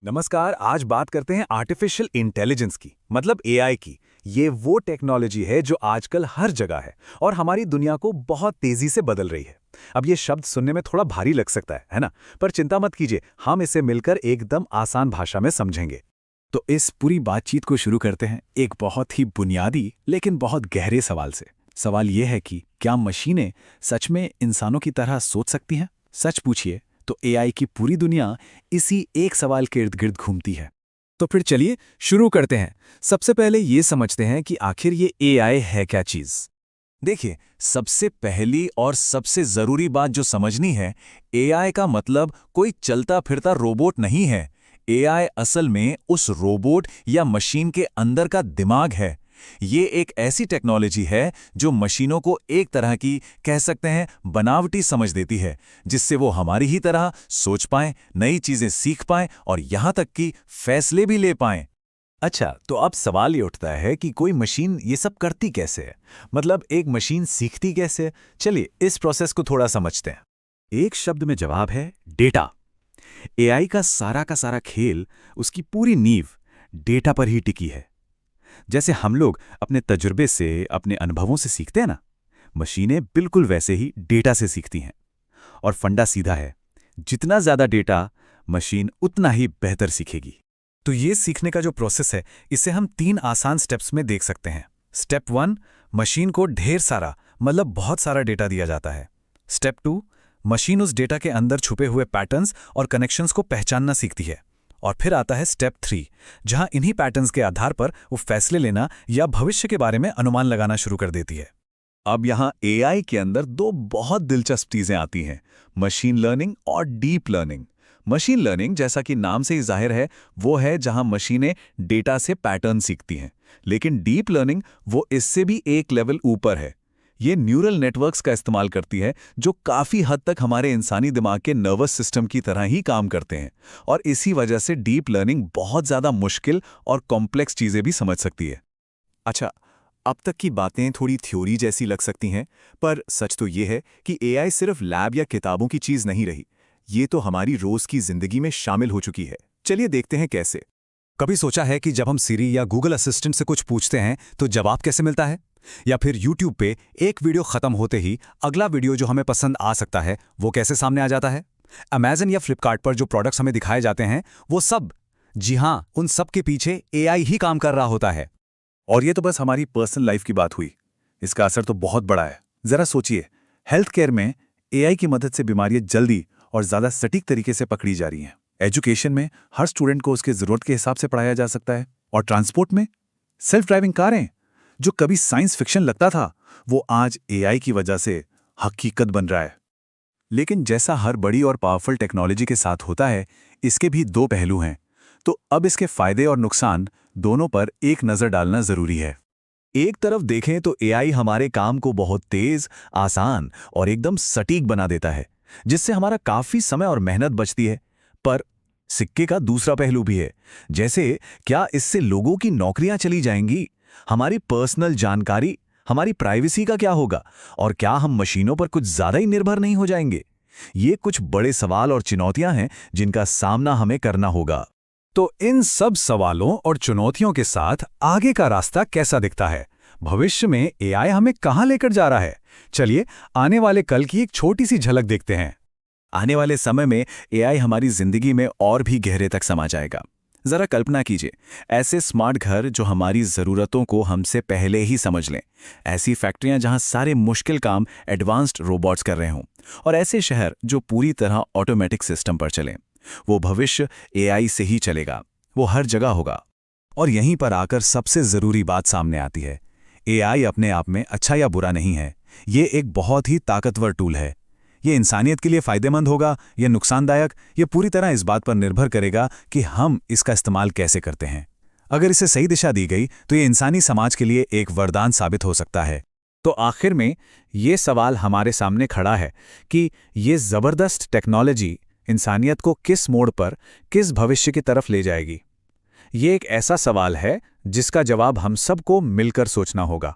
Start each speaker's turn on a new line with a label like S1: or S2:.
S1: नमस्कार। आज बात करते हैं आर्टिफिशियल इंटेलिजेंस की, मतलब एआई की। ये वो टेक्नोलॉजी है जो आजकल हर जगह है और हमारी दुनिया को बहुत तेजी से बदल रही है। अब ये शब्द सुनने में थोड़ा भारी लग सकता है ना? पर चिंता मत कीजिए, हम इसे मिलकर एकदम आसान भाषा में समझेंगे।
S2: तो इस पूरी बातचीत को शुरू करते हैं एक बहुत ही बुनियादी लेकिन बहुत गहरे सवाल से। सवाल ये है कि क्या मशीनें सच में इंसानों की तरह सोच सकती हैं? सच पूछिए तो एआई की पूरी दुनिया इसी एक सवाल के इर्द गिर्द घूमती है।
S3: तो फिर चलिए शुरू करते हैं। सबसे पहले ये समझते हैं कि आखिर ये एआई है क्या चीज़।
S1: देखिए, सबसे पहली और सबसे जरूरी बात जो समझनी है, एआई का मतलब कोई चलता फिरता रोबोट नहीं है। एआई असल में उस रोबोट या मशीन के अंदर का दिमाग है। ये एक ऐसी टेक्नोलॉजी है जो मशीनों को एक तरह की, कह सकते हैं, बनावटी समझ देती है, जिससे वो हमारी ही तरह सोच पाएं, नई चीजें सीख पाएं और यहां तक कि फैसले भी ले पाएं।
S3: अच्छा, तो अब सवाल ये उठता है कि कोई मशीन ये सब करती कैसे है? मतलब एक मशीन सीखती कैसे? चलिए इस प्रोसेस को थोड़ा समझते हैं। एक शब्द में जवाब है डेटा। एआई का सारा खेल, उसकी पूरी नींव डेटा पर ही टिकी है। जैसे हम लोग अपने तजुर्बे से, अपने अनुभवों से सीखते हैं ना, मशीनें बिल्कुल वैसे ही डेटा से सीखती हैं। और फंडा सीधा है, जितना ज्यादा डेटा, मशीन उतना ही बेहतर सीखेगी। तो ये सीखने का जो प्रोसेस है, इसे हम 3 आसान स्टेप्स में देख सकते हैं। स्टेप 1, मशीन को ढेर सारा, मतलब बहुत सारा डेटा दिया जाता है। स्टेप 2, मशीन उस डेटा के अंदर छुपे हुए पैटर्न्स और कनेक्शंस को पहचानना सीखती है। और फिर आता है स्टेप 3, जहां इन्हीं पैटर्न्स के आधार पर वो फैसले लेना या भविष्य के बारे में अनुमान लगाना शुरू कर देती है।
S2: अब यहाँ एआई के अंदर 2 बहुत दिलचस्प चीजें आती हैं, मशीन लर्निंग और डीप लर्निंग। मशीन लर्निंग, जैसा कि नाम से ही जाहिर है, वो है जहां मशीनें डेटा से पैटर्न सीखती हैं। लेकिन डीप लर्निंग वो इससे भी एक लेवल ऊपर है। ये न्यूरल नेटवर्क्स का इस्तेमाल करती है, जो काफ़ी हद तक हमारे इंसानी दिमाग के नर्वस सिस्टम की तरह ही काम करते हैं। और इसी वजह से डीप लर्निंग बहुत ज़्यादा मुश्किल और कॉम्प्लेक्स चीज़ें भी समझ सकती है।
S3: अच्छा, अब तक की बातें थोड़ी थ्योरी जैसी लग सकती हैं, पर सच तो ये है कि एआई सिर्फ लैब या किताबों की चीज़ नहीं रही। ये तो हमारी रोज़ की ज़िंदगी में शामिल हो चुकी है। चलिए देखते हैं कैसे। कभी सोचा है कि जब हम सिरी या गूगल असिस्टेंट से कुछ पूछते हैं तो जवाब कैसे मिलता है? या फिर YouTube पे एक वीडियो खत्म होते ही अगला वीडियो जो हमें पसंद आ सकता है, वो कैसे सामने आ जाता है? Amazon या Flipkart पर जो प्रोडक्ट्स हमें दिखाए जाते हैं, वो सब, जी हाँ, उन सब के पीछे एआई ही काम कर रहा होता है।
S2: और ये तो बस हमारी पर्सनल लाइफ की बात हुई। इसका असर तो बहुत बड़ा है। जरा सोचिए, हेल्थ केयर में एआई की मदद से बीमारियां जल्दी और ज़्यादा सटीक तरीके से पकड़ी जा रही हैं। एजुकेशन में हर स्टूडेंट को उसके ज़रूरत के हिसाब से पढ़ाया जा सकता है। और ट्रांसपोर्ट में सेल्फ ड्राइविंग कारें, जो कभी साइंस फिक्शन लगता था, वो आज एआई की वजह से हकीकत बन रहा है। लेकिन जैसा हर बड़ी और पावरफुल टेक्नोलॉजी के साथ होता है, इसके भी 2 पहलू हैं। तो अब इसके फायदे और नुकसान दोनों पर एक नज़र डालना ज़रूरी है।
S3: एक तरफ देखें तो एआई हमारे काम को बहुत तेज, आसान और एकदम सटीक बना देता है, जिससे हमारा काफी समय और मेहनत बचती है। पर सिक्के का दूसरा पहलू भी है। जैसे क्या इससे लोगों की नौकरियां चली जाएंगी? हमारी पर्सनल जानकारी, हमारी प्राइवेसी का क्या होगा? और क्या हम मशीनों पर कुछ ज्यादा ही निर्भर नहीं हो जाएंगे? ये कुछ बड़े सवाल और चुनौतियां हैं जिनका सामना हमें करना होगा।
S1: तो इन सब सवालों और चुनौतियों के साथ आगे का रास्ता कैसा दिखता है? भविष्य में एआई हमें कहां लेकर जा रहा है? चलिए आने वाले कल की एक छोटी सी झलक देखते हैं।
S3: आने वाले समय में एआई हमारी जिंदगी में और भी गहरे तक समा जाएगा। जरा कल्पना कीजिए, ऐसे स्मार्ट घर जो हमारी जरूरतों को हमसे पहले ही समझ लें, ऐसी फैक्ट्रियां जहां सारे मुश्किल काम एडवांस्ड रोबोट्स कर रहे हों, और ऐसे शहर जो पूरी तरह ऑटोमेटिक सिस्टम पर चलें। वो भविष्य एआई से ही चलेगा, वो हर जगह होगा।
S1: और यहीं पर आकर सबसे जरूरी बात सामने आती है। एआई अपने आप में अच्छा या बुरा नहीं है, ये एक बहुत ही ताकतवर टूल है। ये इंसानियत के लिए फायदेमंद होगा या नुकसानदायक, ये पूरी तरह इस बात पर निर्भर करेगा कि हम इसका इस्तेमाल कैसे करते हैं। अगर इसे सही दिशा दी गई तो ये इंसानी समाज के लिए एक वरदान साबित हो सकता है।
S3: तो आखिर में ये सवाल हमारे सामने खड़ा है कि ये जबरदस्त टेक्नोलॉजी इंसानियत को किस मोड़ पर, किस भविष्य की तरफ ले जाएगी? ये एक ऐसा सवाल है जिसका जवाब हम सबको मिलकर सोचना होगा।